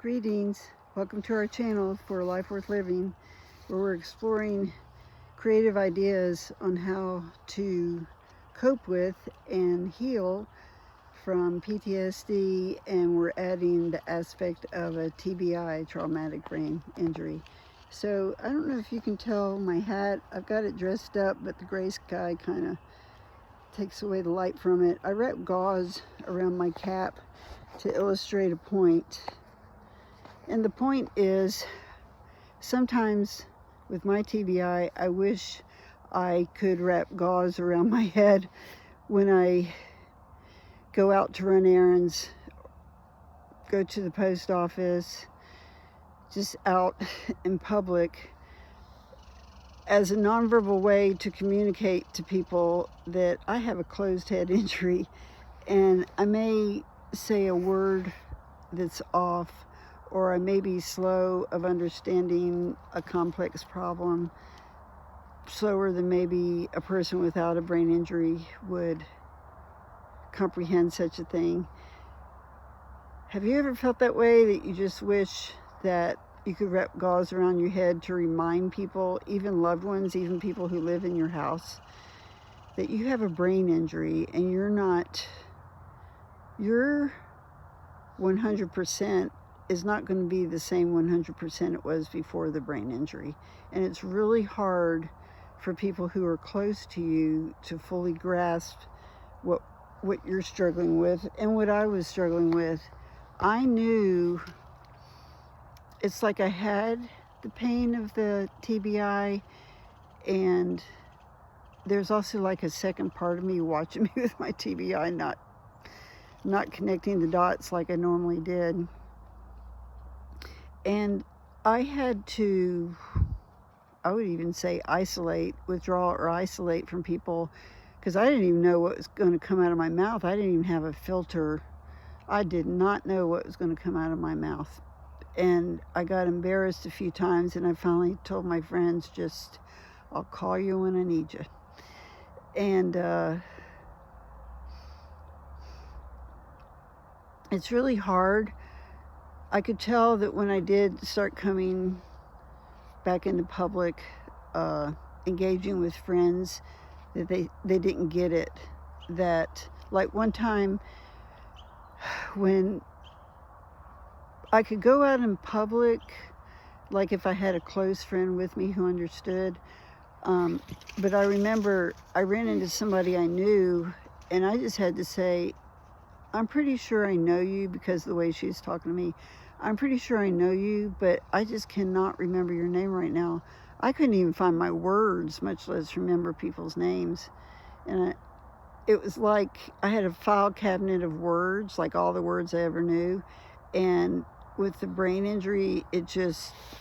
Greetings, welcome to our channel for a life worth living, where we're exploring creative ideas on how to cope with and heal from PTSD, and we're adding the aspect of a TBI, traumatic brain injury. So I don't know if you can tell my hat, I've got it dressed up, but the gray sky kind of takes away the light from it. I wrap gauze around my cap to illustrate a point. And the point is, sometimes with my TBI, I wish I could wrap gauze around my head when I go out to run errands, go to the post office, just out in public, as a nonverbal way to communicate to people that I have a closed head injury and I may say a word that's off, or I may be slow of understanding a complex problem, slower than maybe a person without a brain injury would comprehend such a thing. Have you ever felt that way, that you just wish that you could wrap gauze around your head to remind people, even loved ones, even people who live in your house, that you have a brain injury and your 100% is not going to be the same 100% it was before the brain injury. And it's really hard for people who are close to you to fully grasp what you're struggling with and what I was struggling with. I knew, it's like I had the pain of the TBI, and there's also like a second part of me watching me with my TBI, not connecting the dots like I normally did. And I had to, I would even say withdraw or isolate from people, because I didn't even know what was going to come out of my mouth. I didn't even have a filter. I did not know what was going to come out of my mouth. And I got embarrassed a few times, and I finally told my friends, I'll call you when I need you. And it's really hard. I could tell that when I did start coming back into public, engaging with friends, that they didn't get it. That, like one time when I could go out in public, like if I had a close friend with me who understood, but I remember I ran into somebody I knew, and I just had to say, I'm pretty sure I know you, because of the way she was talking to me. I'm pretty sure I know you, but I just cannot remember your name right now. I couldn't even find my words, much less remember people's names. And it was like I had a file cabinet of words, like all the words I ever knew. And with the brain injury,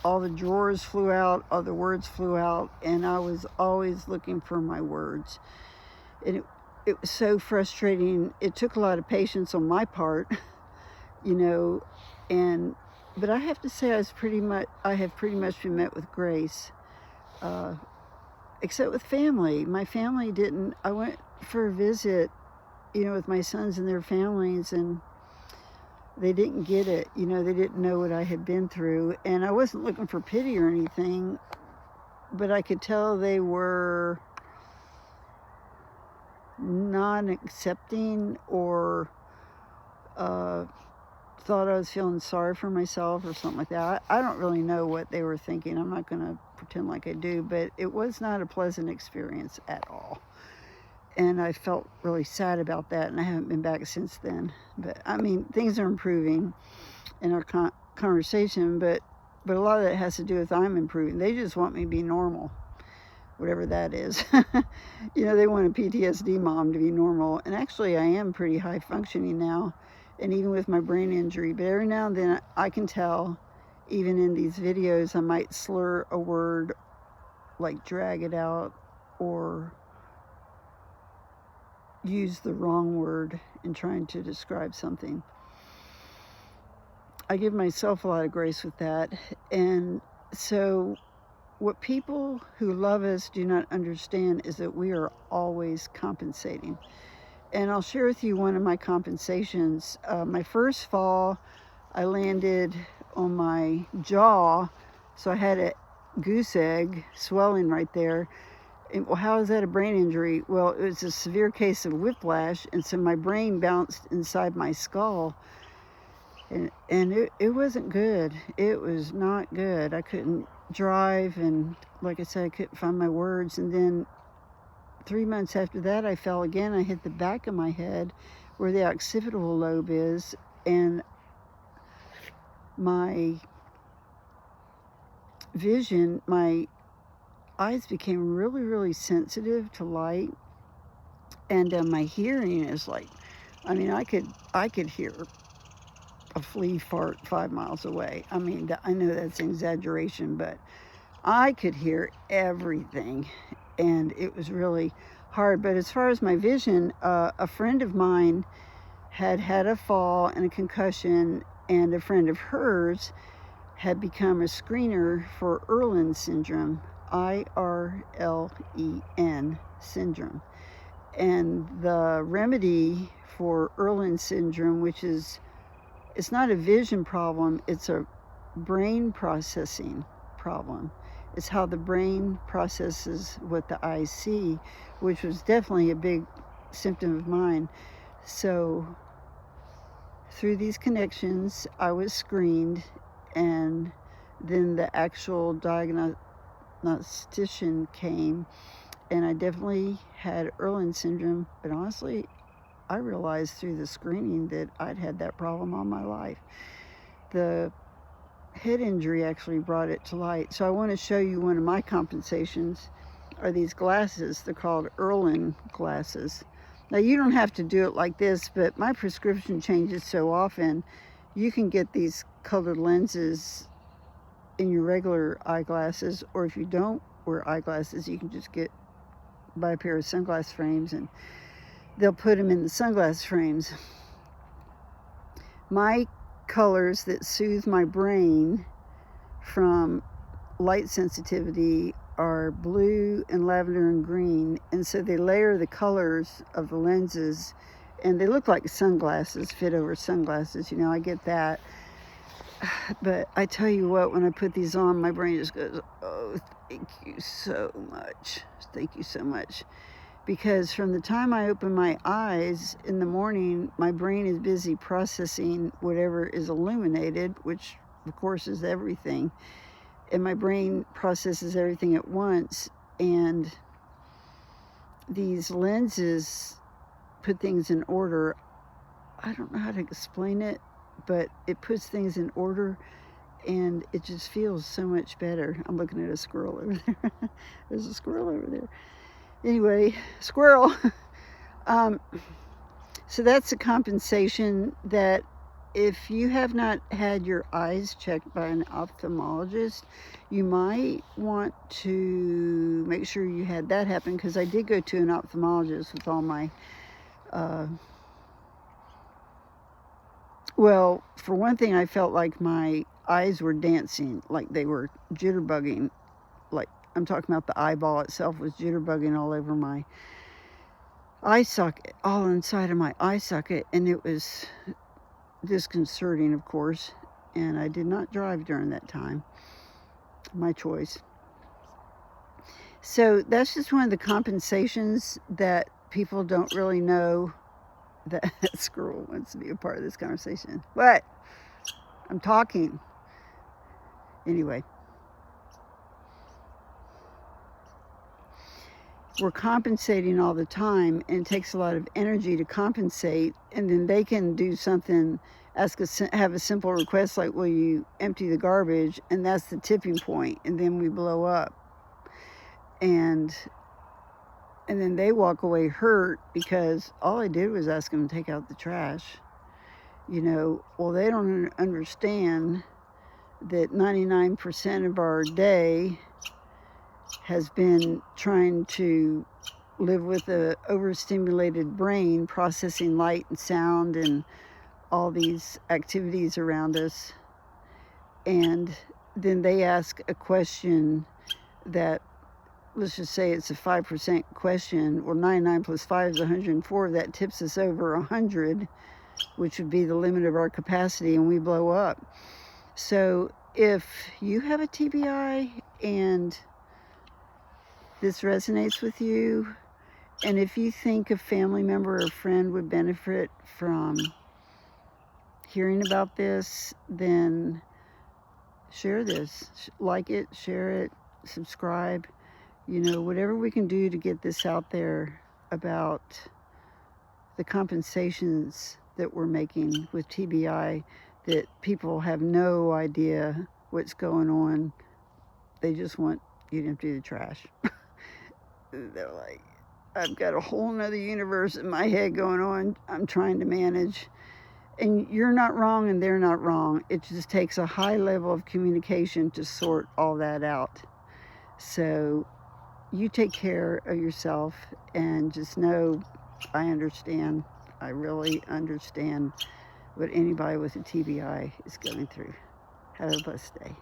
all the drawers flew out, all the words flew out, and I was always looking for my words. And it was so frustrating. It took a lot of patience on my part, but I have to say I have pretty much been met with grace, except with family. My family didn't. I went for a visit, with my sons and their families, and they didn't get it. They didn't know what I had been through, and I wasn't looking for pity or anything, but I could tell they were non-accepting, or thought I was feeling sorry for myself or something like that. I don't really know what they were thinking. I'm not going to pretend like I do, but it was not a pleasant experience at all. And I felt really sad about that, and I haven't been back since then. But I mean, things are improving in our conversation, but a lot of that has to do with I'm improving. They just want me to be normal, whatever that is. They want a PTSD mom to be normal. And actually, I am pretty high functioning now, and even with my brain injury. But every now and then, I can tell, even in these videos, I might slur a word, like drag it out, or use the wrong word in trying to describe something. I give myself a lot of grace with that. And so what people who love us do not understand is that we are always compensating. And I'll share with you one of my compensations. My first fall, I landed on my jaw, so I had a goose egg swelling right there. And, well, how is that a brain injury? Well, it was a severe case of whiplash, and so my brain bounced inside my skull, and it wasn't good. It was not good. I couldn't drive, and like I said, I couldn't find my words. And then 3 months after that, I fell again. I hit the back of my head where the occipital lobe is, and my vision, my eyes became really, really sensitive to light, and my hearing is like, I mean, I could hear a flea fart 5 miles away. I mean, I know that's an exaggeration, but I could hear everything, and it was really hard. But as far as my vision, a friend of mine had had a fall and a concussion, and a friend of hers had become a screener for Irlen Syndrome, IRLEN syndrome. And the remedy for Irlen Syndrome, which is, it's not a vision problem, it's a brain processing problem. It's how the brain processes what the eyes see, which was definitely a big symptom of mine. So through these connections, I was screened, and then the actual diagnostician came, and I definitely had Irlen Syndrome. But honestly, I realized through the screening that I'd had that problem all my life. The head injury actually brought it to light. So I want to show you one of my compensations are these glasses. They're called Irlen glasses. Now, you don't have to do it like this, but my prescription changes so often. You can get these colored lenses in your regular eyeglasses, or if you don't wear eyeglasses, you can just buy a pair of sunglass frames, and they'll put them in the sunglass frames. My colors that soothe my brain from light sensitivity are blue and lavender and green, and so they layer the colors of the lenses, and they look like sunglasses, fit over sunglasses. You know, I get that. But I tell you what, when I put these on, my brain just goes, oh, thank you so much. Thank you so much. Because from the time I open my eyes in the morning, my brain is busy processing whatever is illuminated, which of course is everything. And my brain processes everything at once. And these lenses put things in order. I don't know how to explain it, but it puts things in order, and it just feels so much better. I'm looking at a squirrel over there. There's a squirrel over there. Anyway, squirrel. So that's a compensation that if you have not had your eyes checked by an ophthalmologist, you might want to make sure you had that happen, because I did go to an ophthalmologist with all my well, for one thing, I felt like my eyes were dancing, like they were jitterbugging. Like, I'm talking about the eyeball itself was jitterbugging all over my eye socket, all inside of my eye socket, and it was disconcerting, of course. And I did not drive during that time. My choice. So that's just one of the compensations that people don't really know. That squirrel wants to be a part of this conversation. What? I'm talking. Anyway. We're compensating all the time, and it takes a lot of energy to compensate, and then they can do something, have a simple request like, will you empty the garbage? And that's the tipping point, and then we blow up. And then they walk away hurt because all I did was ask them to take out the trash. You know, well, they don't understand that 99% of our day has been trying to live with an overstimulated brain, processing light and sound and all these activities around us. And then they ask a question that, let's just say it's a 5% question. Well, 99 plus 5 is 104. That tips us over 100, which would be the limit of our capacity, and we blow up. So if you have a TBI and this resonates with you, and if you think a family member or friend would benefit from hearing about this, then share this. Like it, share it, subscribe. You know, whatever we can do to get this out there about the compensations that we're making with TBI, that people have no idea what's going on. They just want you to empty the trash. They're like, I've got a whole nother universe in my head going on I'm trying to manage. And you're not wrong and they're not wrong. It just takes a high level of communication to sort all that out. So you take care of yourself and just know I understand. I really understand what anybody with a TBI is going through. Have a blessed day.